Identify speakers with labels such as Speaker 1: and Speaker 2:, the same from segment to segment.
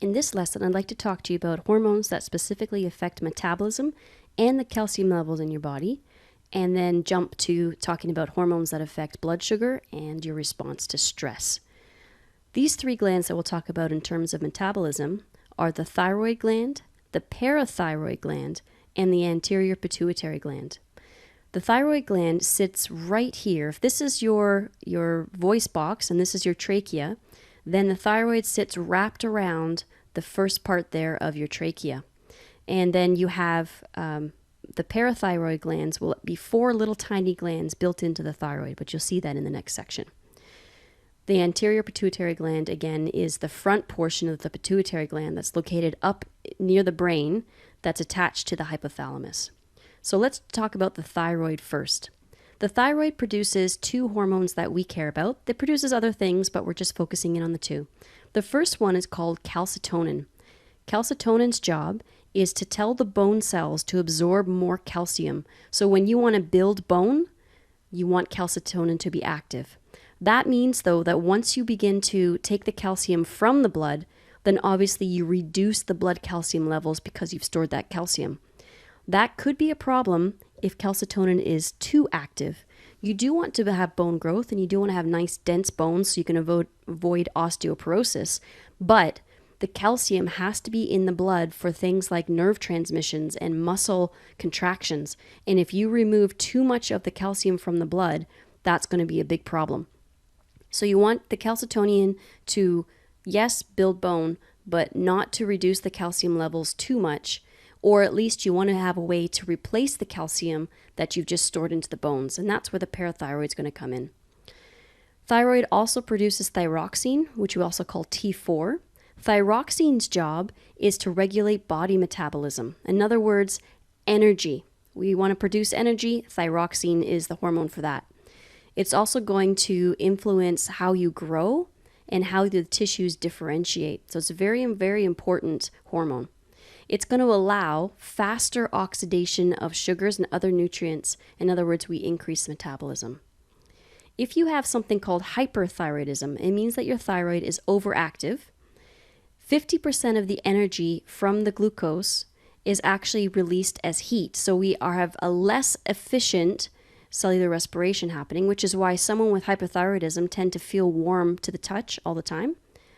Speaker 1: In this lesson, I'd like to talk to you about hormones that specifically affect metabolism and the calcium levels in your body, and then jump to talking about hormones that affect blood sugar and your response to stress. These three glands that we'll talk about in terms of metabolism are the thyroid gland, the parathyroid gland, and the anterior pituitary gland. The thyroid gland sits right here. If this is your voice box and this is your trachea, then the thyroid sits wrapped around the first part there of your trachea. And then you have the parathyroid glands will be four little tiny glands built into the thyroid, but you'll see that in the next section. The anterior pituitary gland, again, is the front portion of the pituitary gland that's located up near the brain that's attached to the hypothalamus. So let's talk about the thyroid first. The thyroid produces two hormones that we care about. It produces other things, but we're just focusing in on the two. The first one is called calcitonin. Calcitonin's job is to tell the bone cells to absorb more calcium. So when you want to build bone, you want calcitonin to be active. That means, though, that once you begin to take the calcium from the blood, then obviously you reduce the blood calcium levels because you've stored that calcium. That could be a problem if calcitonin is too active. You do want to have bone growth and you do want to have nice dense bones so you can avoid osteoporosis, but the calcium has to be in the blood for things like nerve transmissions and muscle contractions. And if you remove too much of the calcium from the blood, that's going to be a big problem. So you want the calcitonin to, yes, build bone, but not to reduce the calcium levels too much, or at least you want to have a way to replace the calcium that you've just stored into the bones, and that's where the parathyroid is going to come in. Thyroid also produces thyroxine, which we also call T4. Thyroxine's job is to regulate body metabolism. In other words, energy. We want to produce energy. Thyroxine is the hormone for that. It's also going to influence how you grow and how the tissues differentiate. So it's a very, very important hormone. It's going to allow faster oxidation of sugars and other nutrients. In other words, we increase metabolism. If you have something called hyperthyroidism, it means that your thyroid is overactive. 50% of the energy from the glucose is actually released as heat. So we have a less efficient cellular respiration happening, which is why someone with hyperthyroidism tend to feel warm to the touch all the time,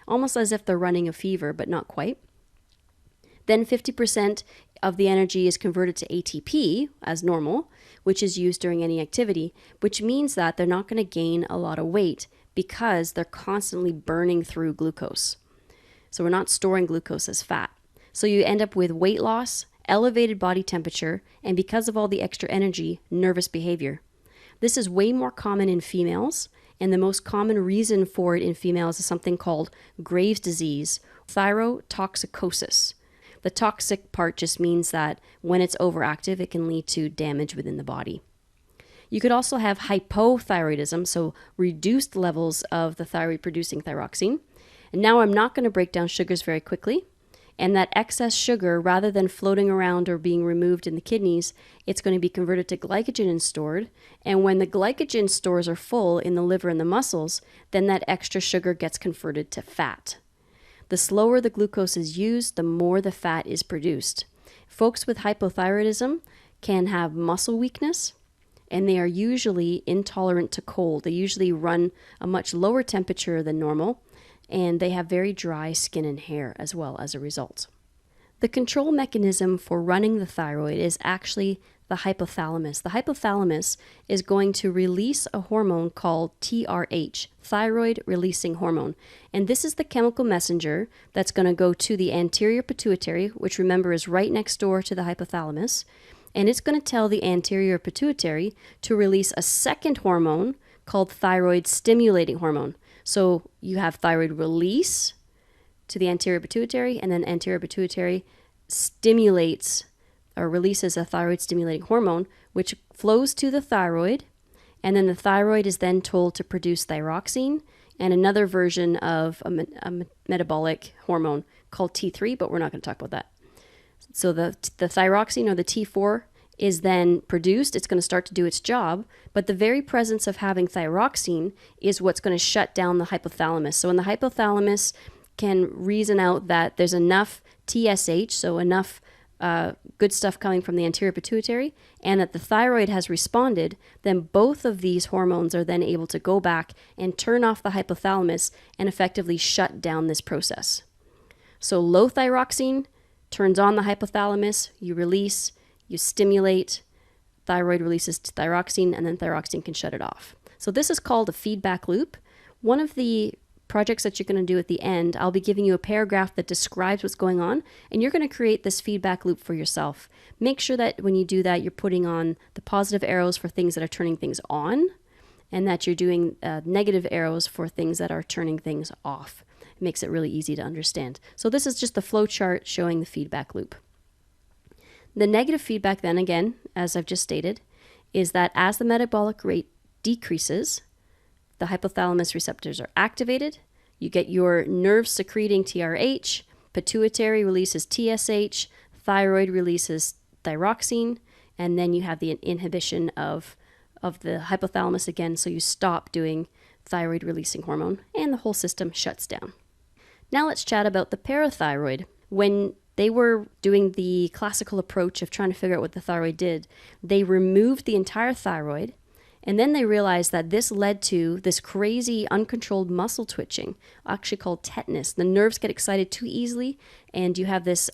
Speaker 1: almost as if they're running a fever, but not quite. Then 50% of the energy is converted to ATP as normal, which is used during any activity, which means that they're not going to gain a lot of weight because they're constantly burning through glucose. So we're not storing glucose as fat. So you end up with weight loss, elevated body temperature, and because of all the extra energy, nervous behavior. This is way more common in females, and the most common reason for it in females is something called Graves' disease, thyrotoxicosis. The toxic part just means that when it's overactive, it can lead to damage within the body. You could also have hypothyroidism, so reduced levels of the thyroid producing thyroxine. And now I'm not going to break down sugars very quickly. And that excess sugar, rather than floating around or being removed in the kidneys, it's going to be converted to glycogen and stored. And when the glycogen stores are full in the liver and the muscles, then that extra sugar gets converted to fat. The slower the glucose is used, the more the fat is produced. Folks with hypothyroidism can have muscle weakness, and they are usually intolerant to cold. They usually run a much lower temperature than normal, and they have very dry skin and hair as well as a result. The control mechanism for running the thyroid is actually the hypothalamus. The hypothalamus is going to release a hormone called TRH, thyroid releasing hormone. And this is the chemical messenger that's going to go to the anterior pituitary, which remember is right next door to the hypothalamus. And it's going to tell the anterior pituitary to release a second hormone called thyroid stimulating hormone. So you have thyroid release to the anterior pituitary, and then anterior pituitary stimulates or releases a thyroid stimulating hormone, which flows to the thyroid, and then the thyroid is then told to produce thyroxine and another version of a metabolic hormone called T3, but we're not going to talk about that. So the thyroxine or the T4 is then produced. It's going to start to do its job, but the very presence of having thyroxine is what's going to shut down the hypothalamus. So when the hypothalamus can reason out that there's enough TSH, so enough good stuff coming from the anterior pituitary, and that the thyroid has responded, then both of these hormones are then able to go back and turn off the hypothalamus and effectively shut down this process. So low thyroxine turns on the hypothalamus, you release, you stimulate, thyroid releases thyroxine, and then thyroxine can shut it off. So this is called a feedback loop. One of the projects that you're going to do at the end, I'll be giving you a paragraph that describes what's going on, and you're going to create this feedback loop for yourself. Make sure that when you do that, you're putting on the positive arrows for things that are turning things on, and that you're doing negative arrows for things that are turning things off. It makes it really easy to understand. So this is just the flow chart showing the feedback loop. The negative feedback then, again, as I've just stated, is that as the metabolic rate decreases, the hypothalamus receptors are activated, you get your nerves secreting TRH, pituitary releases TSH, thyroid releases thyroxine, and then you have the inhibition of the hypothalamus again, so you stop doing thyroid releasing hormone, and the whole system shuts down. Now let's chat about the parathyroid. When they were doing the classical approach of trying to figure out what the thyroid did, they removed the entire thyroid, and then they realized that this led to this crazy uncontrolled muscle twitching, actually called tetanus. The nerves get excited too easily, and you have this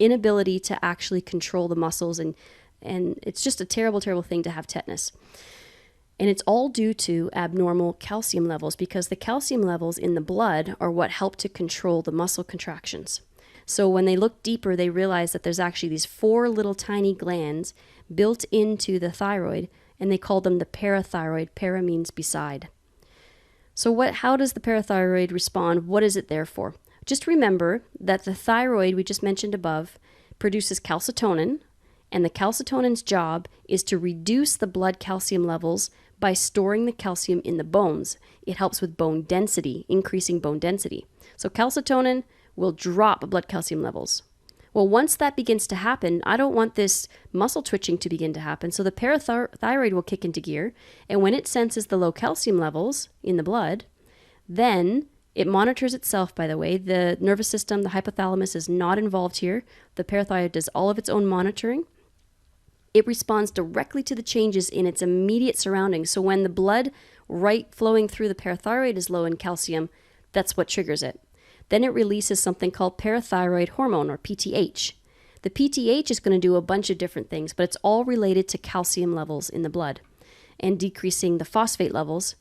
Speaker 1: inability to actually control the muscles, and it's just a terrible, terrible thing to have tetanus. And it's all due to abnormal calcium levels, because the calcium levels in the blood are what help to control the muscle contractions. So when they looked deeper, they realized that there's actually these 4 little tiny glands built into the thyroid, and they called them the parathyroid. Para means beside. So how does the parathyroid respond? What is it there for? Just remember that the thyroid, we just mentioned above, produces calcitonin, and the calcitonin's job is to reduce the blood calcium levels by storing the calcium in the bones. It helps with bone density, increasing bone density. So calcitonin will drop blood calcium levels. Well, once that begins to happen, I don't want this muscle twitching to begin to happen, so the parathyroid will kick into gear, and when it senses the low calcium levels in the blood, then it monitors itself, by the way. The nervous system, the hypothalamus, is not involved here. The parathyroid does all of its own monitoring. It responds directly to the changes in its immediate surroundings. So when the blood flowing through the parathyroid is low in calcium, that's what triggers it. Then it releases something called parathyroid hormone, or PTH. The PTH is going to do a bunch of different things, but it's all related to calcium levels in the blood and decreasing the phosphate levels,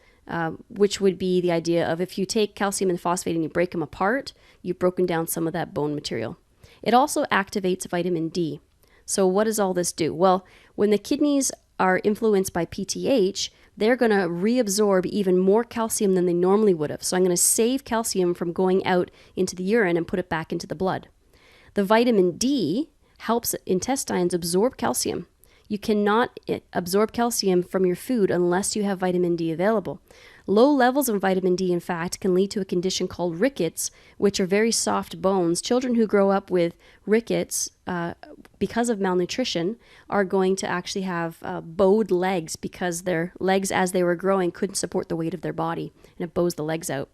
Speaker 1: which would be the idea of if you take calcium and phosphate and you break them apart, you've broken down some of that bone material. It also activates vitamin D. So what does all this do? Well, when the kidneys are influenced by PTH, they're going to reabsorb even more calcium than they normally would have. So I'm going to save calcium from going out into the urine and put it back into the blood. The vitamin D helps intestines absorb calcium. You cannot absorb calcium from your food unless you have vitamin D available. Low levels of vitamin D, in fact, can lead to a condition called rickets, which are very soft bones. Children who grow up with rickets because of malnutrition are going to actually have bowed legs, because their legs, as they were growing, couldn't support the weight of their body, and it bows the legs out.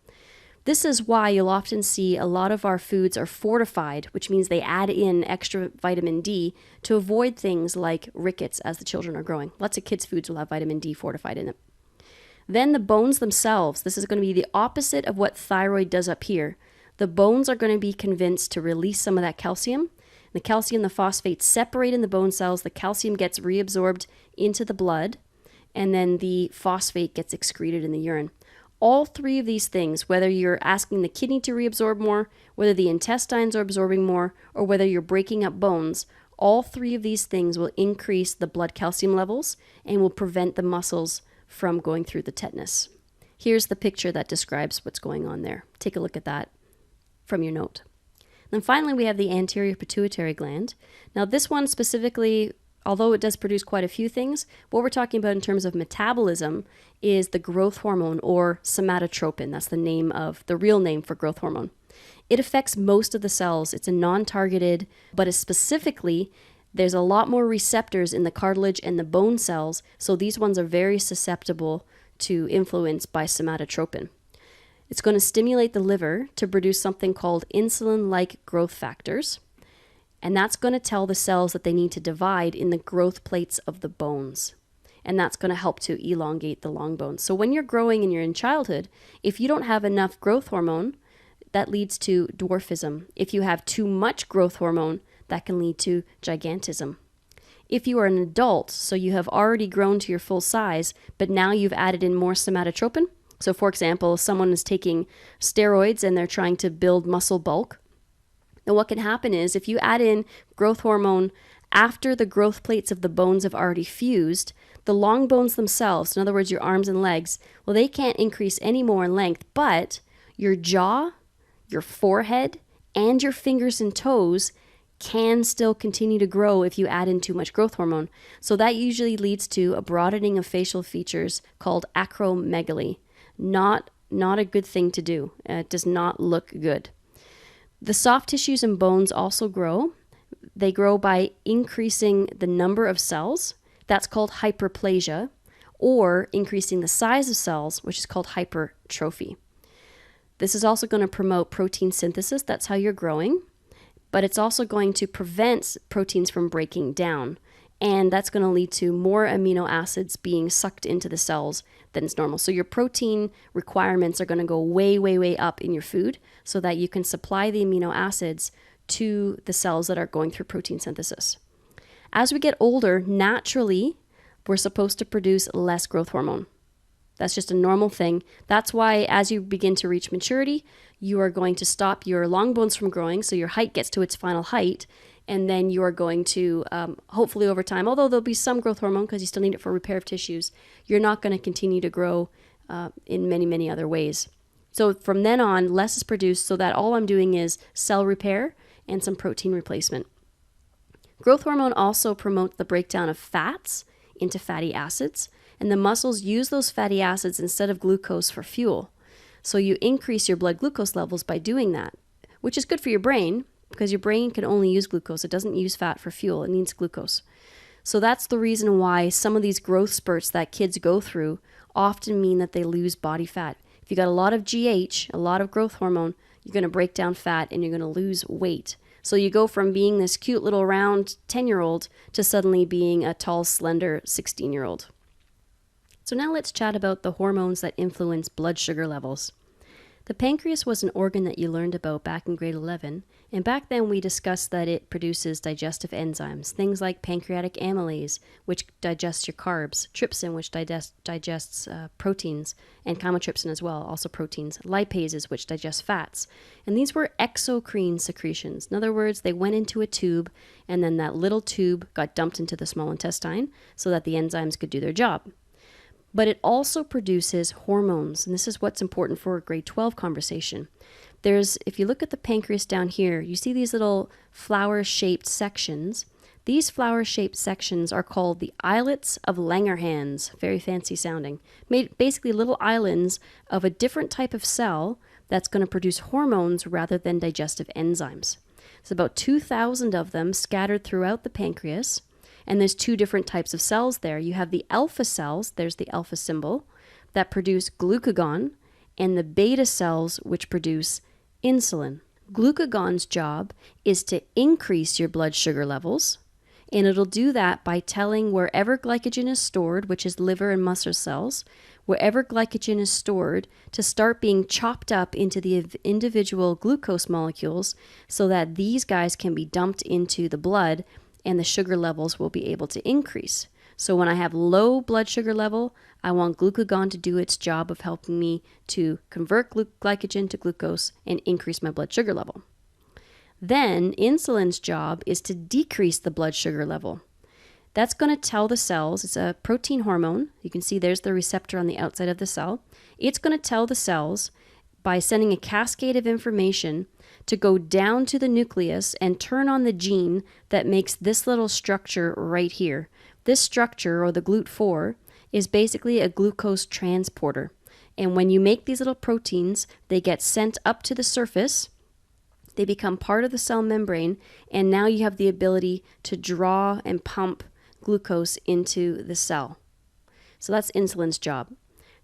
Speaker 1: This is why you'll often see a lot of our foods are fortified, which means they add in extra vitamin D to avoid things like rickets as the children are growing. Lots of kids' foods will have vitamin D fortified in it. Then the bones themselves, this is going to be the opposite of what thyroid does up here. The bones are going to be convinced to release some of that calcium. The calcium and the phosphate separate in the bone cells. The calcium gets reabsorbed into the blood, and then the phosphate gets excreted in the urine. All 3 of these things, whether you're asking the kidney to reabsorb more, whether the intestines are absorbing more, or whether you're breaking up bones, all 3 of these things will increase the blood calcium levels and will prevent the muscles from going through the tetanus. Here's the picture that describes what's going on there. Take a look at that from your note. Then finally, we have the anterior pituitary gland. Now this one specifically, although it does produce quite a few things, what we're talking about in terms of metabolism is the growth hormone, or somatotropin. That's the real name for growth hormone. It affects most of the cells. It's a non-targeted, but specifically, there's a lot more receptors in the cartilage and the bone cells, so these ones are very susceptible to influence by somatotropin. It's going to stimulate the liver to produce something called insulin-like growth factors. And that's going to tell the cells that they need to divide in the growth plates of the bones. And that's going to help to elongate the long bones. So when you're growing and you're in childhood, if you don't have enough growth hormone, that leads to dwarfism. If you have too much growth hormone, that can lead to gigantism. If you are an adult, so you have already grown to your full size, but now you've added in more somatotropin. So for example, someone is taking steroids and they're trying to build muscle bulk. Then what can happen is if you add in growth hormone after the growth plates of the bones have already fused, the long bones themselves, in other words, your arms and legs, well, they can't increase any more in length, but your jaw, your forehead, and your fingers and toes can still continue to grow if you add in too much growth hormone. So that usually leads to a broadening of facial features called acromegaly. Not a good thing to do. It does not look good. The soft tissues and bones also grow. They grow by increasing the number of cells. That's called hyperplasia, or increasing the size of cells, which is called hypertrophy. This is also going to promote protein synthesis. That's how you're growing. But it's also going to prevent proteins from breaking down. And that's going to lead to more amino acids being sucked into the cells than is normal. So your protein requirements are going to go way, way, way up in your food so that you can supply the amino acids to the cells that are going through protein synthesis. As we get older, naturally, we're supposed to produce less growth hormone. That's just a normal thing. That's why as you begin to reach maturity, you are going to stop your long bones from growing, so your height gets to its final height, and then you are going to, hopefully over time, although there'll be some growth hormone because you still need it for repair of tissues, you're not going to continue to grow in many, many other ways. So from then on, less is produced so that all I'm doing is cell repair and some protein replacement. Growth hormone also promotes the breakdown of fats into fatty acids, and the muscles use those fatty acids instead of glucose for fuel. So you increase your blood glucose levels by doing that, which is good for your brain because your brain can only use glucose. It doesn't use fat for fuel. It needs glucose. So that's the reason why some of these growth spurts that kids go through often mean that they lose body fat. If you got a lot of GH, a lot of growth hormone, you're going to break down fat and you're going to lose weight. So you go from being this cute little round 10-year-old to suddenly being a tall, slender 16-year-old. So now let's chat about the hormones that influence blood sugar levels. The pancreas was an organ that you learned about back in grade 11, and back then we discussed that it produces digestive enzymes, things like pancreatic amylase, which digests your carbs, trypsin, which digests proteins, and chymotrypsin as well, also proteins, lipases, which digest fats. And these were exocrine secretions. In other words, they went into a tube, and then that little tube got dumped into the small intestine so that the enzymes could do their job. But it also produces hormones, and this is what's important for a grade 12 conversation. If you look at the pancreas down here, you see these little flower-shaped sections. These flower-shaped sections are called the Eyelets of Langerhans, very fancy sounding, made basically little islands of a different type of cell that's going to produce hormones rather than digestive enzymes. There's about 2,000 of them scattered throughout the pancreas. And there's two different types of cells there. You have the alpha cells, there's the alpha symbol, that produce glucagon, and the beta cells, which produce insulin. Glucagon's job is to increase your blood sugar levels, and it'll do that by telling wherever glycogen is stored, which is liver and muscle cells, wherever glycogen is stored, to start being chopped up into the individual glucose molecules so that these guys can be dumped into the blood and the sugar levels will be able to increase. So when I have low blood sugar level, I want glucagon to do its job of helping me to convert glycogen to glucose and increase my blood sugar level. Then insulin's job is to decrease the blood sugar level. That's going to tell the cells, it's a protein hormone. You can see there's the receptor on the outside of the cell. It's going to tell the cells by sending a cascade of information to go down to the nucleus and turn on the gene that makes this little structure right here. This structure, or the GLUT4, is basically a glucose transporter. And when you make these little proteins, they get sent up to the surface, they become part of the cell membrane, and now you have the ability to draw and pump glucose into the cell. So that's insulin's job.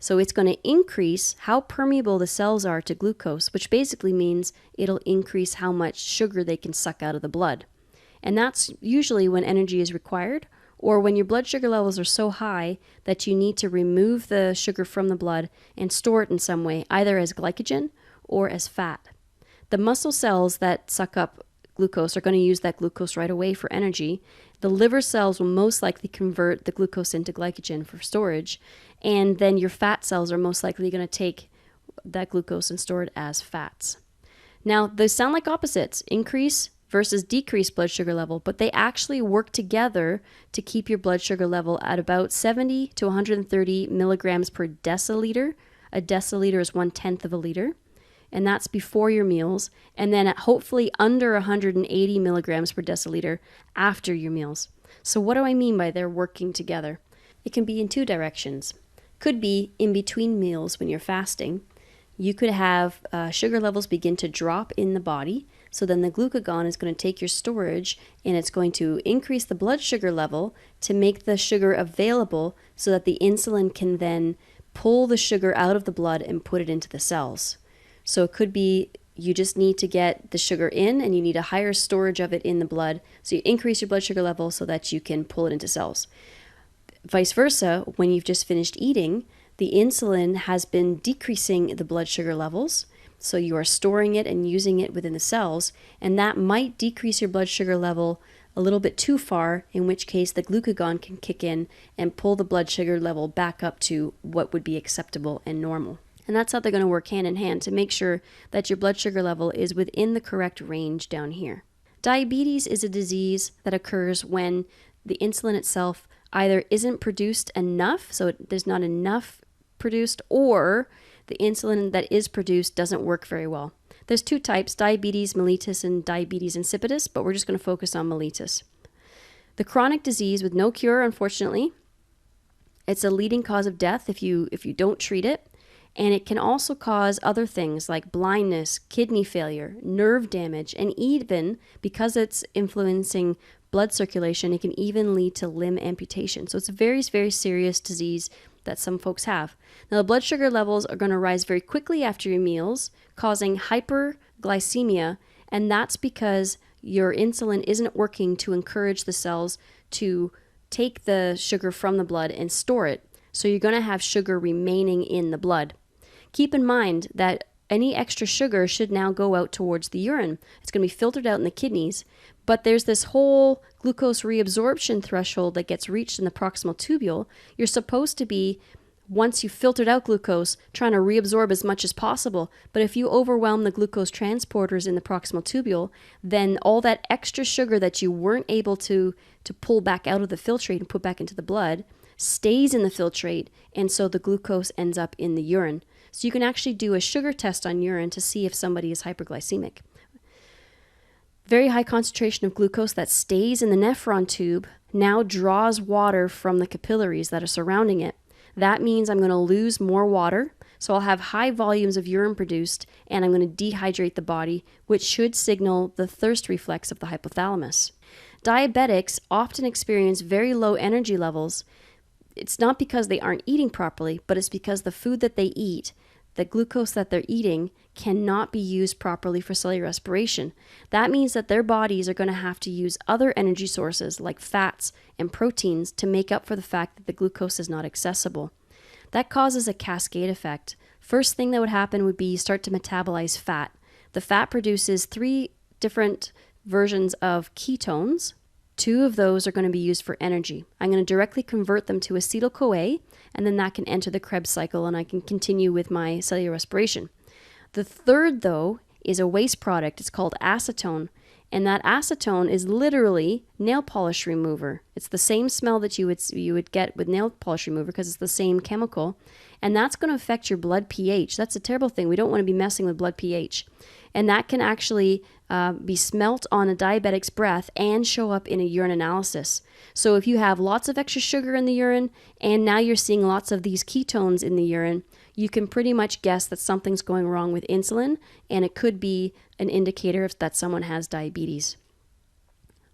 Speaker 1: So it's going to increase how permeable the cells are to glucose, which basically means it'll increase how much sugar they can suck out of the blood. And that's usually when energy is required, or when your blood sugar levels are so high that you need to remove the sugar from the blood and store it in some way, either as glycogen or as fat. The muscle cells that suck up glucose are going to use that glucose right away for energy. The liver cells will most likely convert the glucose into glycogen for storage, and then your fat cells are most likely going to take that glucose and store it as fats. Now, they sound like opposites, increase versus decrease blood sugar level, but they actually work together to keep your blood sugar level at about 70 to 130 milligrams per deciliter. A deciliter is 1/10 of a liter, and that's before your meals, and then at hopefully under 180 milligrams per deciliter after your meals. So what do I mean by they're working together? It can be in two directions. Could be in between meals when you're fasting. You could have sugar levels begin to drop in the body, so then the glucagon is going to take your storage and it's going to increase the blood sugar level to make the sugar available so that the insulin can then pull the sugar out of the blood and put it into the cells. So it could be you just need to get the sugar in and you need a higher storage of it in the blood, so you increase your blood sugar level so that you can pull it into cells. Vice versa, when you've just finished eating, the insulin has been decreasing the blood sugar levels, so you are storing it and using it within the cells, and that might decrease your blood sugar level a little bit too far, in which case the glucagon can kick in and pull the blood sugar level back up to what would be acceptable and normal. And that's how they're going to work hand in hand to make sure that your blood sugar level is within the correct range down here. Diabetes is a disease that occurs when the insulin itself either isn't produced enough, so there's not enough produced, or the insulin that is produced doesn't work very well. There's two types, diabetes mellitus and diabetes insipidus, but we're just going to focus on mellitus. The chronic disease with no cure, unfortunately. It's a leading cause of death if you don't treat it, and it can also cause other things like blindness, kidney failure, nerve damage, and even, because it's influencing blood circulation, it can even lead to limb amputation. So it's a very, very serious disease that some folks have. Now, the blood sugar levels are going to rise very quickly after your meals, causing hyperglycemia, and that's because your insulin isn't working to encourage the cells to take the sugar from the blood and store it. So you're going to have sugar remaining in the blood. Keep in mind that any extra sugar should now go out towards the urine. It's going to be filtered out in the kidneys, but there's this whole glucose reabsorption threshold that gets reached in the proximal tubule. You're supposed to be, once you've filtered out glucose, trying to reabsorb as much as possible. But if you overwhelm the glucose transporters in the proximal tubule, then all that extra sugar that you weren't able to pull back out of the filtrate and put back into the blood stays in the filtrate, and so the glucose ends up in the urine. So you can actually do a sugar test on urine to see if somebody is hyperglycemic. Very high concentration of glucose that stays in the nephron tube now draws water from the capillaries that are surrounding it. That means I'm going to lose more water, so I'll have high volumes of urine produced, and I'm going to dehydrate the body, which should signal the thirst reflex of the hypothalamus. Diabetics often experience very low energy levels. It's not because they aren't eating properly, but it's because the food that they eat, the glucose that they're eating, cannot be used properly for cellular respiration. That means that their bodies are going to have to use other energy sources like fats and proteins to make up for the fact that the glucose is not accessible. That causes a cascade effect. First thing that would happen would be you start to metabolize fat. The fat produces 3 different versions of ketones. 2 of those are going to be used for energy. I'm going to directly convert them to acetyl-CoA, and then that can enter the Krebs cycle, and I can continue with my cellular respiration. The third, though, is a waste product. It's called acetone, and that acetone is literally nail polish remover. It's the same smell that you would get with nail polish remover because it's the same chemical, and that's going to affect your blood pH. That's a terrible thing. We don't want to be messing with blood pH, and that can actually be smelt on a diabetic's breath and show up in a urine analysis. So if you have lots of extra sugar in the urine and now you're seeing lots of these ketones in the urine, you can pretty much guess that something's going wrong with insulin, and it could be an indicator that someone has diabetes.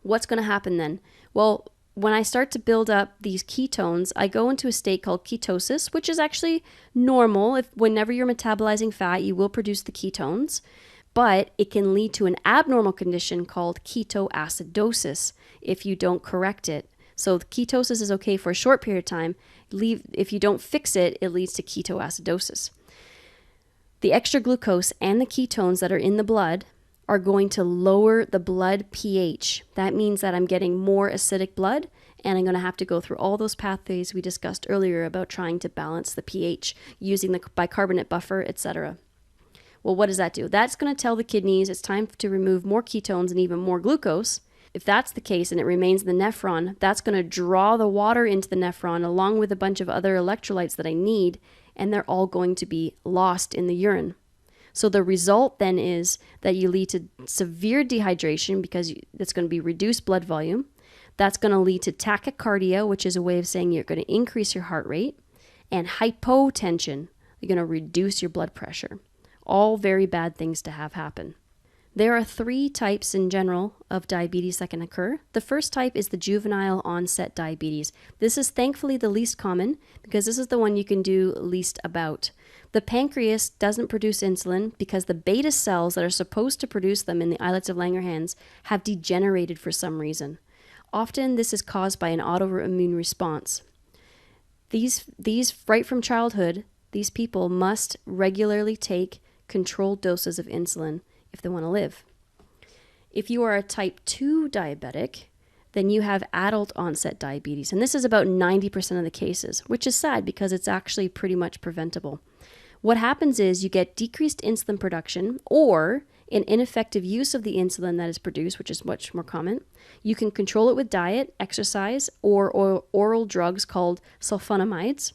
Speaker 1: What's going to happen then? Well, when I start to build up these ketones, I go into a state called ketosis, which is actually normal. Whenever you're metabolizing fat, you will produce the ketones, but it can lead to an abnormal condition called ketoacidosis if you don't correct it. So ketosis is okay for a short period of time. If you don't fix it, it leads to ketoacidosis. The extra glucose and the ketones that are in the blood are going to lower the blood pH. That means that I'm getting more acidic blood, and I'm going to have to go through all those pathways we discussed earlier about trying to balance the pH using the bicarbonate buffer, etc. Well, what does that do? That's going to tell the kidneys it's time to remove more ketones and even more glucose. If that's the case and it remains in the nephron, that's going to draw the water into the nephron along with a bunch of other electrolytes that I need, and they're all going to be lost in the urine. So the result then is that you lead to severe dehydration because it's going to be reduced blood volume. That's going to lead to tachycardia, which is a way of saying you're going to increase your heart rate, and hypotension. You're going to reduce your blood pressure. All very bad things to have happen. There are 3 types in general of diabetes that can occur. The first type is the juvenile onset diabetes. This is thankfully the least common because this is the one you can do least about. The pancreas doesn't produce insulin because the beta cells that are supposed to produce them in the Eyelets of Langerhans have degenerated for some reason. Often this is caused by an autoimmune response. These right from childhood, these people must regularly take controlled doses of insulin if they want to live. If you are a type 2 diabetic, then you have adult onset diabetes. And this is about 90% of the cases, which is sad because it's actually pretty much preventable. What happens is you get decreased insulin production or an ineffective use of the insulin that is produced, which is much more common. You can control it with diet, exercise, or oral drugs called sulfonamides.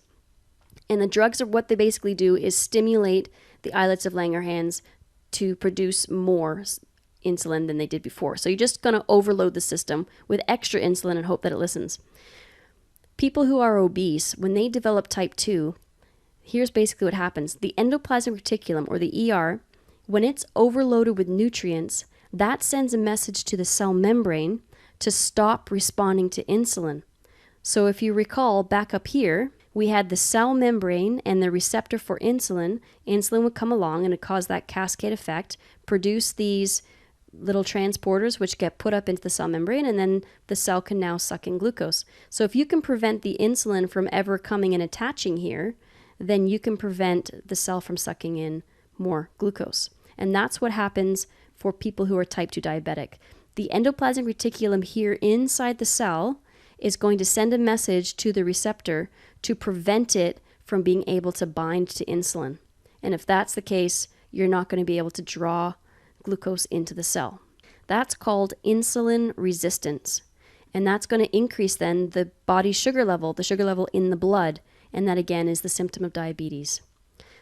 Speaker 1: And the drugs are what they basically do is stimulate the Eyelets of Langerhans to produce more insulin than they did before. So you're just going to overload the system with extra insulin and hope that it listens. People who are obese, when they develop type 2, here's basically what happens. The endoplasmic reticulum, or the ER, when it's overloaded with nutrients, that sends a message to the cell membrane to stop responding to insulin. So if you recall, back up here, we had the cell membrane and the receptor for insulin. Insulin would come along and it caused that cascade effect, produce these little transporters which get put up into the cell membrane, and then the cell can now suck in glucose. So if you can prevent the insulin from ever coming and attaching here, then you can prevent the cell from sucking in more glucose. And that's what happens for people who are type 2 diabetic. The endoplasmic reticulum here inside the cell is going to send a message to the receptor to prevent it from being able to bind to insulin. And if that's the case, you're not going to be able to draw glucose into the cell. That's called insulin resistance. And that's going to increase then the body's sugar level, the sugar level in the blood. And that again is the symptom of diabetes.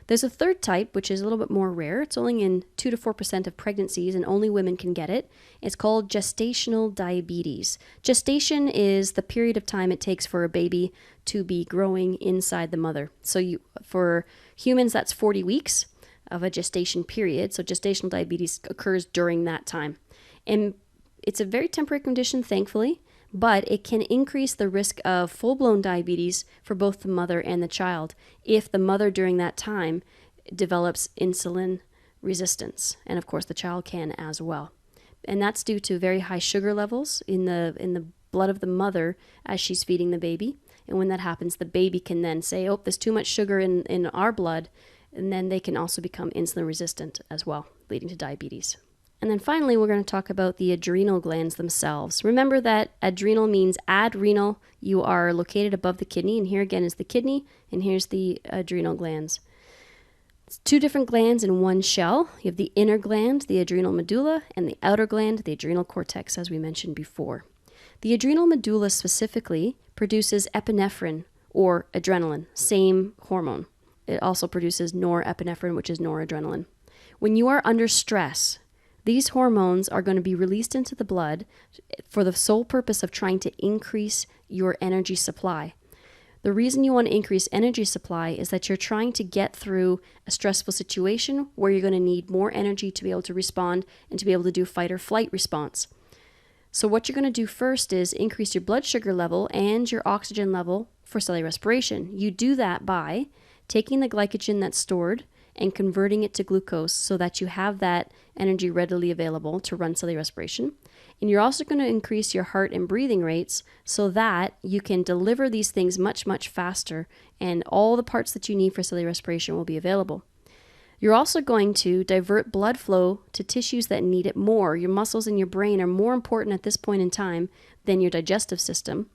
Speaker 1: There's a third type, which is a little bit more rare. It's only in 2 to 4% of pregnancies, and only women can get it. It's called gestational diabetes. Gestation is the period of time it takes for a baby to be growing inside the mother. So for humans, that's 40 weeks of a gestation period. So gestational diabetes occurs during that time. And it's a very temporary condition, thankfully, but it can increase the risk of full-blown diabetes for both the mother and the child if the mother during that time develops insulin resistance. And of course, the child can as well. And that's due to very high sugar levels in the blood of the mother as she's feeding the baby. And when that happens, the baby can then say, oh, there's too much sugar in our blood. And then they can also become insulin resistant as well, leading to diabetes. And then finally, we're going to talk about the adrenal glands themselves. Remember that adrenal means adrenal. You are located above the kidney, and here again is the kidney, and here's the adrenal glands. It's 2 different glands in one shell. You have the inner gland, the adrenal medulla, and the outer gland, the adrenal cortex, as we mentioned before. The adrenal medulla specifically produces epinephrine or adrenaline, same hormone. It also produces norepinephrine, which is noradrenaline. When you are under stress, these hormones are going to be released into the blood for the sole purpose of trying to increase your energy supply. The reason you want to increase energy supply is that you're trying to get through a stressful situation where you're going to need more energy to be able to respond and to be able to do fight or flight response. So what you're going to do first is increase your blood sugar level and your oxygen level for cellular respiration. You do that by taking the glycogen that's stored and converting it to glucose so that you have that energy readily available to run cellular respiration. And you're also going to increase your heart and breathing rates so that you can deliver these things much, much faster, and all the parts that you need for cellular respiration will be available. You're also going to divert blood flow to tissues that need it more. Your muscles and your brain are more important at this point in time than your digestive system.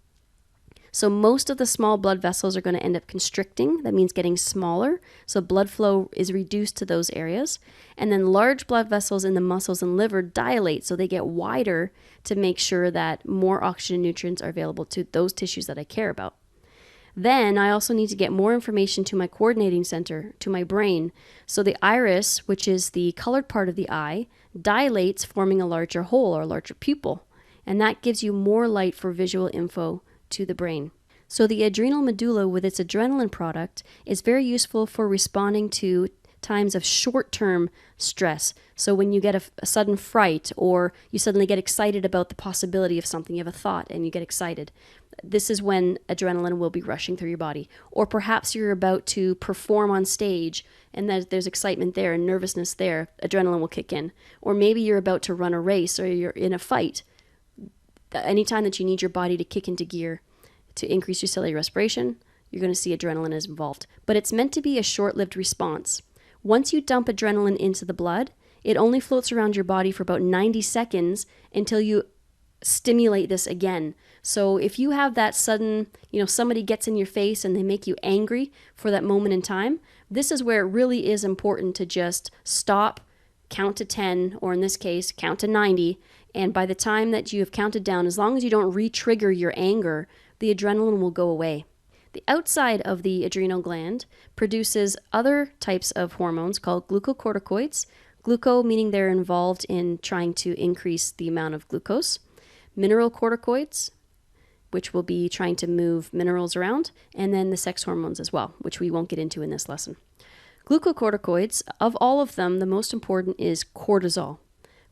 Speaker 1: So most of the small blood vessels are going to end up constricting. That means getting smaller. So blood flow is reduced to those areas. And then large blood vessels in the muscles and liver dilate, so they get wider to make sure that more oxygen and nutrients are available to those tissues that I care about. Then I also need to get more information to my coordinating center, to my brain. So the iris, which is the colored part of the eye, dilates, forming a larger hole or a larger pupil. And that gives you more light for visual info to the brain. So the adrenal medulla, with its adrenaline product, is very useful for responding to times of short-term stress. So when you get a sudden fright, or you suddenly get excited about the possibility of something, you have a thought and you get excited. This is when adrenaline will be rushing through your body. Or perhaps you're about to perform on stage and there's excitement there and nervousness there, adrenaline will kick in. Or maybe you're about to run a race or you're in a fight. Anytime that you need your body to kick into gear to increase your cellular respiration, you're going to see adrenaline is involved. But it's meant to be a short-lived response. Once you dump adrenaline into the blood, it only floats around your body for about 90 seconds until you stimulate this again. So if you have that sudden, somebody gets in your face and they make you angry for that moment in time, this is where it really is important to just stop, count to 10, or in this case, count to 90. And by the time that you have counted down, as long as you don't re-trigger your anger, the adrenaline will go away. The outside of the adrenal gland produces other types of hormones called glucocorticoids. Gluco meaning they're involved in trying to increase the amount of glucose. Mineralocorticoids, which will be trying to move minerals around. And then the sex hormones as well, which we won't get into in this lesson. Glucocorticoids, of all of them, the most important is cortisol.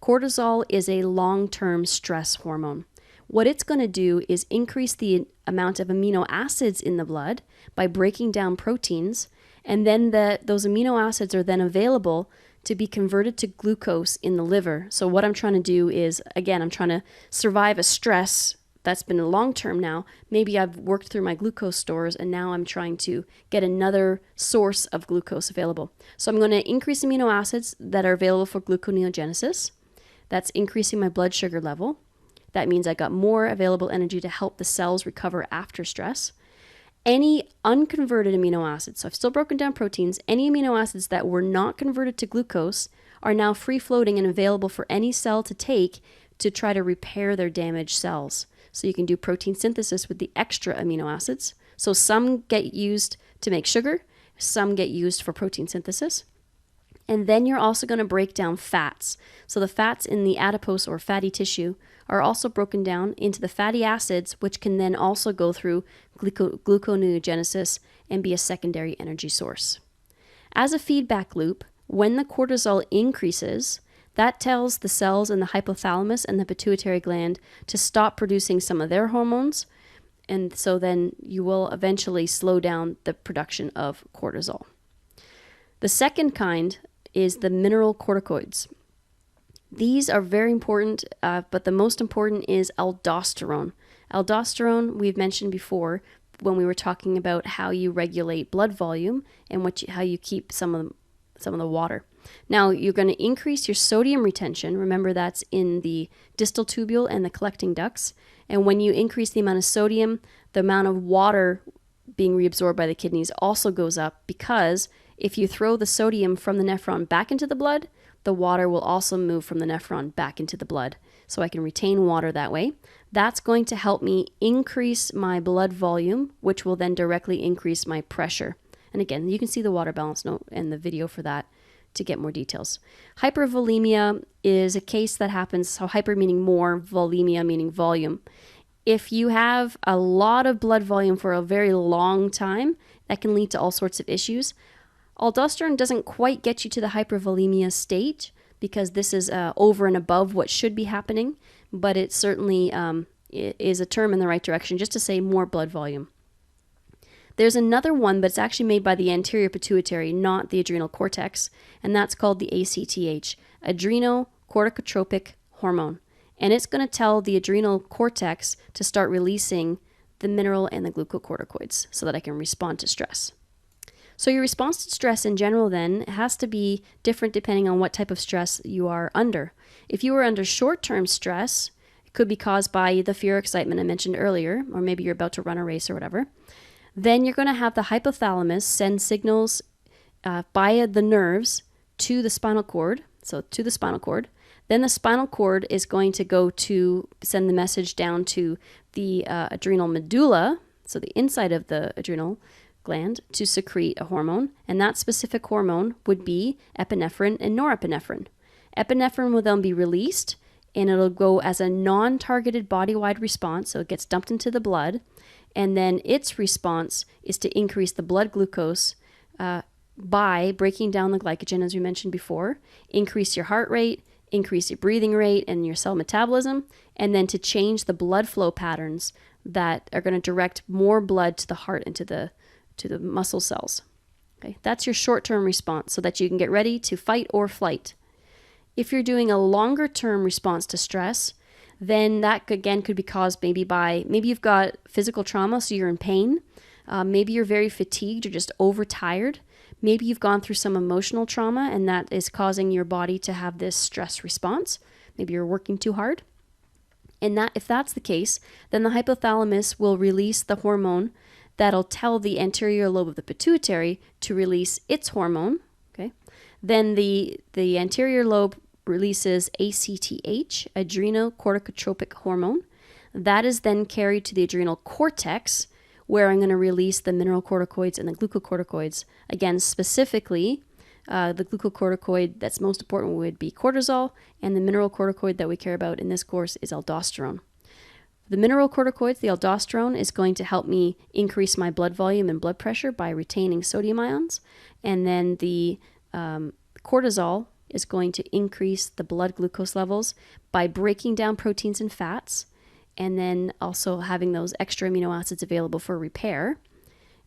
Speaker 1: Cortisol is a long-term stress hormone. What it's going to do is increase the amount of amino acids in the blood by breaking down proteins, and then those amino acids are then available to be converted to glucose in the liver. So what I'm trying to do is, again, I'm trying to survive a stress that's been a long term now. Maybe I've worked through my glucose stores and now I'm trying to get another source of glucose available. So I'm going to increase amino acids that are available for gluconeogenesis. That's increasing my blood sugar level. That means I got more available energy to help the cells recover after stress. Any unconverted amino acids, so I've still broken down proteins, any amino acids that were not converted to glucose are now free floating and available for any cell to take to try to repair their damaged cells. So you can do protein synthesis with the extra amino acids. So some get used to make sugar, some get used for protein synthesis. And then you're also going to break down fats. So the fats in the adipose or fatty tissue are also broken down into the fatty acids, which can then also go through gluconeogenesis and be a secondary energy source. As a feedback loop, when the cortisol increases, that tells the cells in the hypothalamus and the pituitary gland to stop producing some of their hormones. And so then you will eventually slow down the production of cortisol. The second kind is the mineralocorticoids. These are very important, but the most important is aldosterone. Aldosterone, we've mentioned before when we were talking about how you regulate blood volume and how you keep some of the water. Now, you're going to increase your sodium retention. Remember, that's in the distal tubule and the collecting ducts. And when you increase the amount of sodium, the amount of water being reabsorbed by the kidneys also goes up, because if you throw the sodium from the nephron back into the blood, the water will also move from the nephron back into the blood. So I can retain water that way. That's going to help me increase my blood volume, which will then directly increase my pressure. And again, you can see the water balance note and the video for that to get more details. Hypervolemia is a case that happens, so hyper meaning more, volemia meaning volume. If you have a lot of blood volume for a very long time, that can lead to all sorts of issues. Aldosterone doesn't quite get you to the hypervolemia state because this is over and above what should be happening, but it certainly is a term in the right direction just to say more blood volume. There's another one, but it's actually made by the anterior pituitary, not the adrenal cortex, and that's called the ACTH, Adrenal Corticotropic Hormone. And it's going to tell the adrenal cortex to start releasing the mineral and the glucocorticoids so that I can respond to stress. So your response to stress in general then has to be different depending on what type of stress you are under. If you are under short-term stress, it could be caused by the fear or excitement I mentioned earlier, or maybe you're about to run a race or whatever. Then you're going to have the hypothalamus send signals via the nerves to the spinal cord, Then the spinal cord is going to go to send the message down to the adrenal medulla, so the inside of the adrenal gland, to secrete a hormone. And that specific hormone would be epinephrine and norepinephrine. Epinephrine will then be released, and it'll go as a non-targeted body-wide response, so it gets dumped into the blood. And then its response is to increase the blood glucose by breaking down the glycogen, as we mentioned before, increase your heart rate, increase your breathing rate and your cell metabolism, and then to change the blood flow patterns that are going to direct more blood to the heart and to the muscle cells. Okay, that's your short-term response so that you can get ready to fight or flight. If you're doing a longer-term response to stress, then that again could be caused maybe you've got physical trauma, so you're in pain. Maybe you're very fatigued or just overtired. Maybe you've gone through some emotional trauma and that is causing your body to have this stress response. Maybe you're working too hard. And if that's the case, then the hypothalamus will release the hormone that'll tell the anterior lobe of the pituitary to release its hormone. Okay. Then the anterior lobe releases ACTH, Adrenal Corticotropic Hormone. That is then carried to the adrenal cortex, where I'm going to release the mineralocorticoids and the glucocorticoids. Again, specifically, the glucocorticoid that's most important would be cortisol, and the mineralocorticoid that we care about in this course is aldosterone. The mineralocorticoids, the aldosterone, is going to help me increase my blood volume and blood pressure by retaining sodium ions, and then the cortisol is going to increase the blood glucose levels by breaking down proteins and fats, and then also having those extra amino acids available for repair.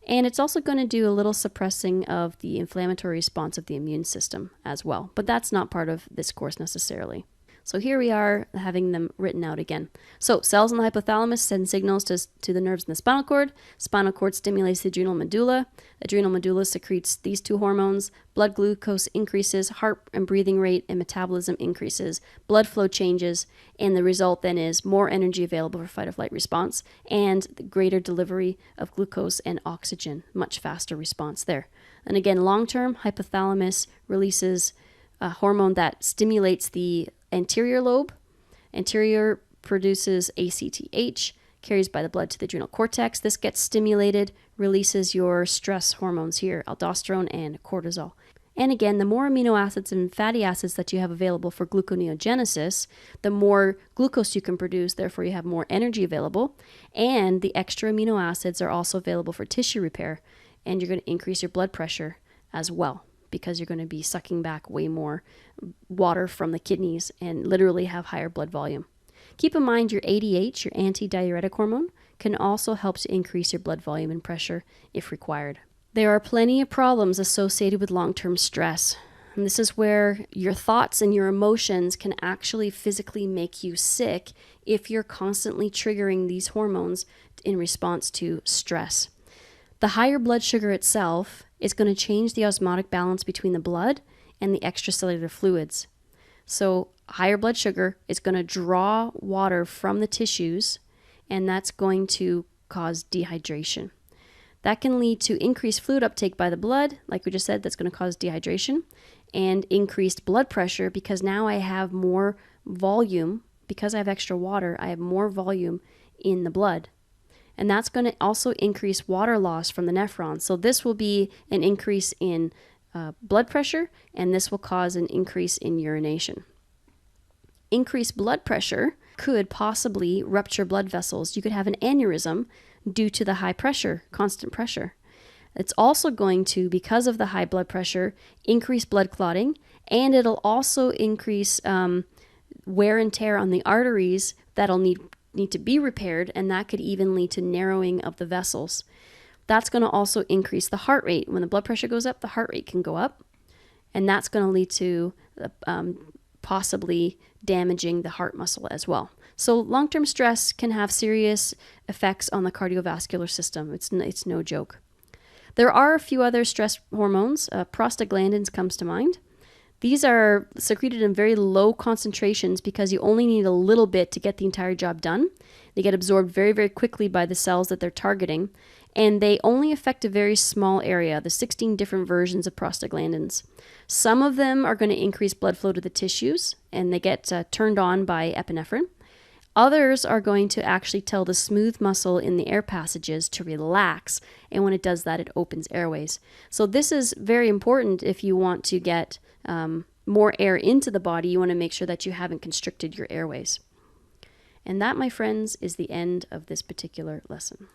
Speaker 1: And it's also going to do a little suppressing of the inflammatory response of the immune system as well. But that's not part of this course necessarily. So here we are having them written out again. So cells in the hypothalamus send signals to the nerves in the spinal cord. Spinal cord stimulates the adrenal medulla. Adrenal medulla secretes these two hormones. Blood glucose increases, heart and breathing rate and metabolism increases, blood flow changes, and the result then is more energy available for fight or flight response and the greater delivery of glucose and oxygen, much faster response there. And again, long-term, hypothalamus releases a hormone that stimulates the anterior lobe. Anterior produces ACTH, carries by the blood to the adrenal cortex. This gets stimulated, releases your stress hormones here, aldosterone and cortisol. And again, the more amino acids and fatty acids that you have available for gluconeogenesis, the more glucose you can produce, therefore you have more energy available. And the extra amino acids are also available for tissue repair, and you're going to increase your blood pressure as well, because you're going to be sucking back way more water from the kidneys and literally have higher blood volume. Keep in mind your ADH, your antidiuretic hormone, can also help to increase your blood volume and pressure if required. There are plenty of problems associated with long-term stress. And this is where your thoughts and your emotions can actually physically make you sick if you're constantly triggering these hormones in response to stress. The higher blood sugar itself is going to change the osmotic balance between the blood and the extracellular fluids. So higher blood sugar is going to draw water from the tissues, and that's going to cause dehydration. That can lead to increased fluid uptake by the blood, like we just said, that's going to cause dehydration, and increased blood pressure because now I have more volume. Because I have extra water, I have more volume in the blood. And that's going to also increase water loss from the nephrons. So this will be an increase in blood pressure, and this will cause an increase in urination. Increased blood pressure could possibly rupture blood vessels. You could have an aneurysm due to the high pressure, constant pressure. It's also going to, because of the high blood pressure, increase blood clotting, and it'll also increase wear and tear on the arteries that'll need to be repaired, and that could even lead to narrowing of the vessels. That's going to also increase the heart rate. When the blood pressure goes up, the heart rate can go up, and that's going to lead to possibly damaging the heart muscle as well. So long-term stress can have serious effects on the cardiovascular system. It's no joke. There are a few other stress hormones. Prostaglandins comes to mind. These are secreted in very low concentrations because you only need a little bit to get the entire job done. They get absorbed very, very quickly by the cells that they're targeting, and they only affect a very small area, the 16 different versions of prostaglandins. Some of them are going to increase blood flow to the tissues, and they get turned on by epinephrine. Others are going to actually tell the smooth muscle in the air passages to relax, and when it does that, it opens airways. So this is very important if you want to get more air into the body. You want to make sure that you haven't constricted your airways. And that, my friends, is the end of this particular lesson.